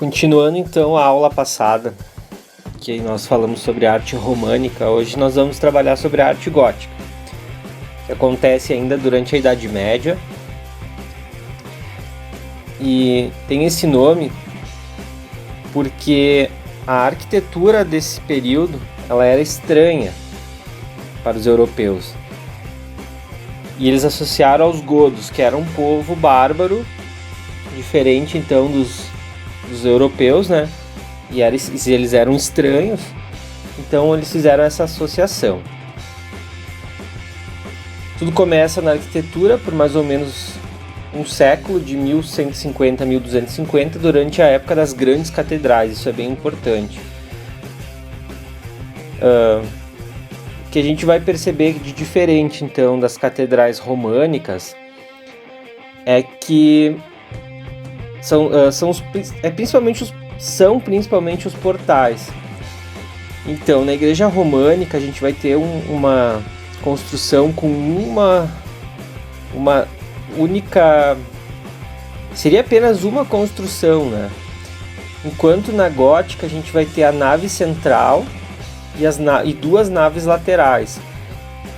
Continuando então a aula passada, que nós falamos sobre a arte românica, hoje nós vamos trabalhar sobre a arte gótica, que acontece ainda durante a Idade Média e tem esse nome porque a arquitetura desse período ela era estranha para os europeus e eles associaram aos godos, que era um povo bárbaro, diferente então dos europeus, né? E eles eram estranhos, então eles fizeram essa associação. Tudo começa na arquitetura por mais ou menos um século, de 1150 a 1250, durante a época das grandes catedrais. Isso é bem importante. O que a gente vai perceber de diferente então das catedrais românicas é que são principalmente os portais. Então, na igreja românica a gente vai ter uma construção com uma única... Seria apenas uma construção, né? Enquanto na gótica a gente vai ter a nave central e duas naves laterais.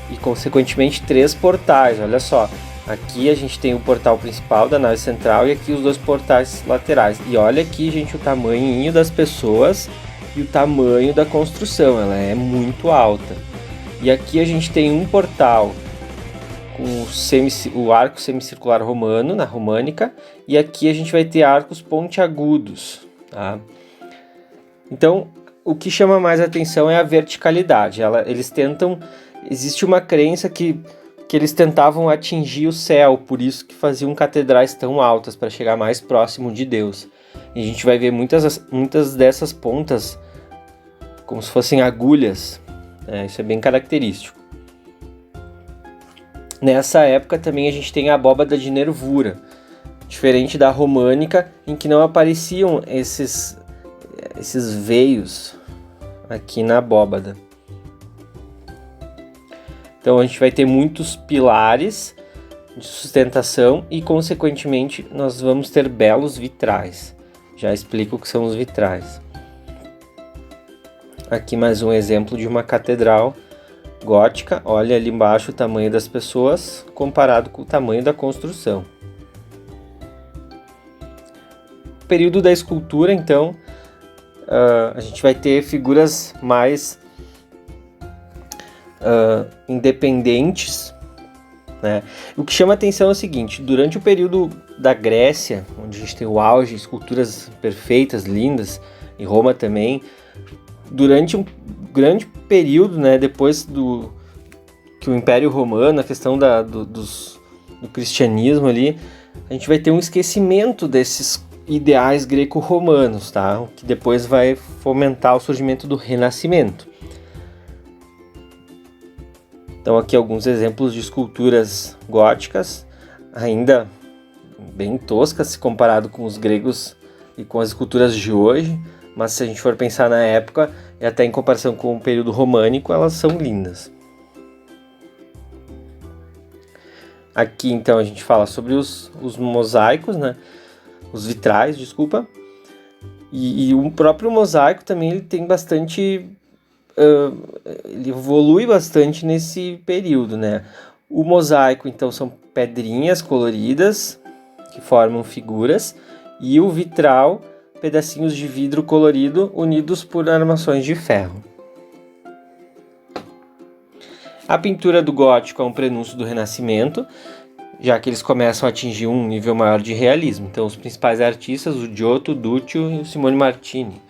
E, consequentemente, 3 portais, olha só. Aqui a gente tem o portal principal da nave central e aqui os 2 portais laterais. E olha aqui, gente, o tamanho das pessoas e o tamanho da construção. Ela é muito alta. E aqui a gente tem um portal com o arco semicircular romano, na românica. E aqui a gente vai ter arcos pontiagudos. Tá? Então, o que chama mais atenção é a verticalidade. Existe uma crença que eles tentavam atingir o céu, por isso que faziam catedrais tão altas, para chegar mais próximo de Deus. E a gente vai ver muitas dessas pontas como se fossem agulhas, né? Isso é bem característico. Nessa época também a gente tem a abóbada de nervura, diferente da românica, em que não apareciam esses veios aqui na abóbada. Então a gente vai ter muitos pilares de sustentação e, consequentemente, nós vamos ter belos vitrais. Já explico o que são os vitrais. Aqui mais um exemplo de uma catedral gótica. Olha ali embaixo o tamanho das pessoas comparado com o tamanho da construção. No período da escultura, então, a gente vai ter figuras mais independentes, né? O que chama atenção é o seguinte: durante o período da Grécia, onde a gente tem o auge, esculturas perfeitas, lindas, em Roma também, durante um grande período, né, depois que o Império Romano, a questão do cristianismo ali, a gente vai ter um esquecimento desses ideais greco-romanos, tá? O que depois vai fomentar o surgimento do Renascimento. Então aqui alguns exemplos de esculturas góticas, ainda bem toscas se comparado com os gregos e com as esculturas de hoje, mas se a gente for pensar na época, e até em comparação com o período românico, elas são lindas. Aqui então a gente fala sobre os mosaicos, né? Os vitrais, desculpa. E o próprio mosaico também ele tem bastante... ele evolui bastante nesse período, né? O mosaico, então, são pedrinhas coloridas que formam figuras, e o vitral, pedacinhos de vidro colorido unidos por armações de ferro. A pintura do gótico é um prenúncio do Renascimento, já que eles começam a atingir um nível maior de realismo. Então, os principais artistas, o Giotto, o Duccio e o Simone Martini.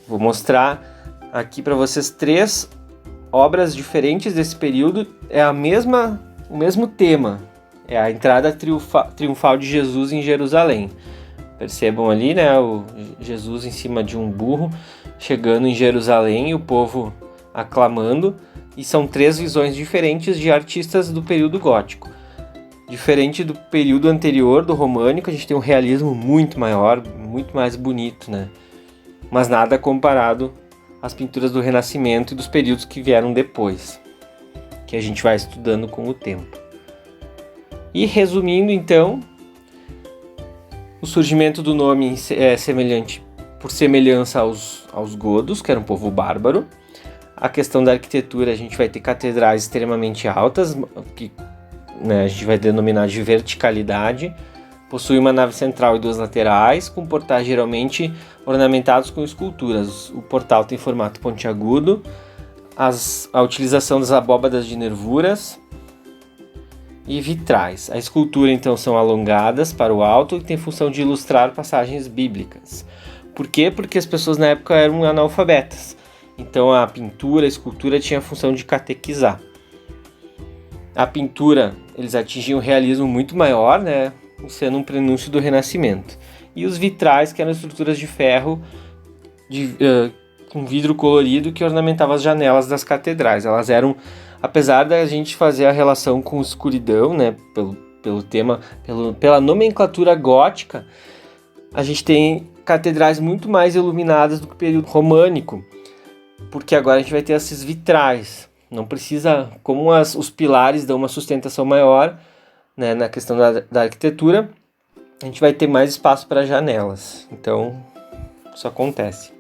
Vou mostrar aqui para vocês 3 obras diferentes desse período. É o mesmo tema, é a entrada triunfal de Jesus em Jerusalém. Percebam ali, né, o Jesus em cima de um burro, chegando em Jerusalém e o povo aclamando. E são 3 visões diferentes de artistas do período gótico. Diferente do período anterior, do românico, a gente tem um realismo muito maior, muito mais bonito, né? Mas nada comparado às pinturas do Renascimento e dos períodos que vieram depois, que a gente vai estudando com o tempo. E resumindo então, o surgimento do nome é semelhante por semelhança aos godos, que era um povo bárbaro. A questão da arquitetura, a gente vai ter catedrais extremamente altas, que, né, a gente vai denominar de verticalidade. Possui uma nave central e 2 laterais, com portais geralmente ornamentados com esculturas. O portal tem formato pontiagudo, a utilização das abóbadas de nervuras e vitrais. A escultura, então, são alongadas para o alto e tem função de ilustrar passagens bíblicas. Por quê? Porque as pessoas na época eram analfabetas. Então a pintura, a escultura tinha a função de catequizar. A pintura, eles atingiam um realismo muito maior, né, sendo um prenúncio do Renascimento. E os vitrais, que eram estruturas de ferro com vidro colorido que ornamentavam as janelas das catedrais. Elas eram, apesar da gente fazer a relação com escuridão, né, pela nomenclatura gótica, a gente tem catedrais muito mais iluminadas do que o período românico, porque agora a gente vai ter esses vitrais. Não precisa, como os pilares dão uma sustentação maior, né, na questão da arquitetura, a gente vai ter mais espaço para janelas. Então, isso acontece.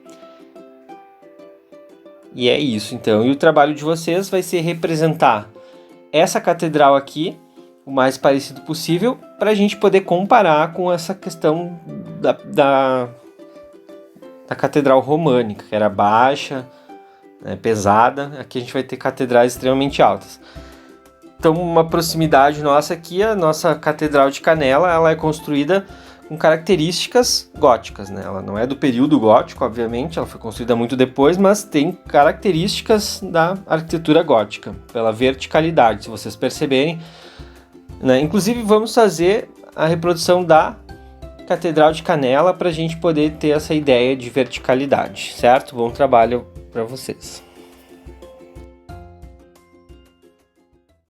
E é isso, então. E o trabalho de vocês vai ser representar essa catedral aqui, o mais parecido possível, para a gente poder comparar com essa questão da catedral românica, que era baixa, né, pesada. Aqui a gente vai ter catedrais extremamente altas. Então, uma proximidade nossa aqui, a nossa Catedral de Canela, ela é construída com características góticas, né? Ela não é do período gótico, obviamente, ela foi construída muito depois, mas tem características da arquitetura gótica, pela verticalidade, se vocês perceberem, né? Inclusive, vamos fazer a reprodução da Catedral de Canela para a gente poder ter essa ideia de verticalidade, certo? Bom trabalho para vocês.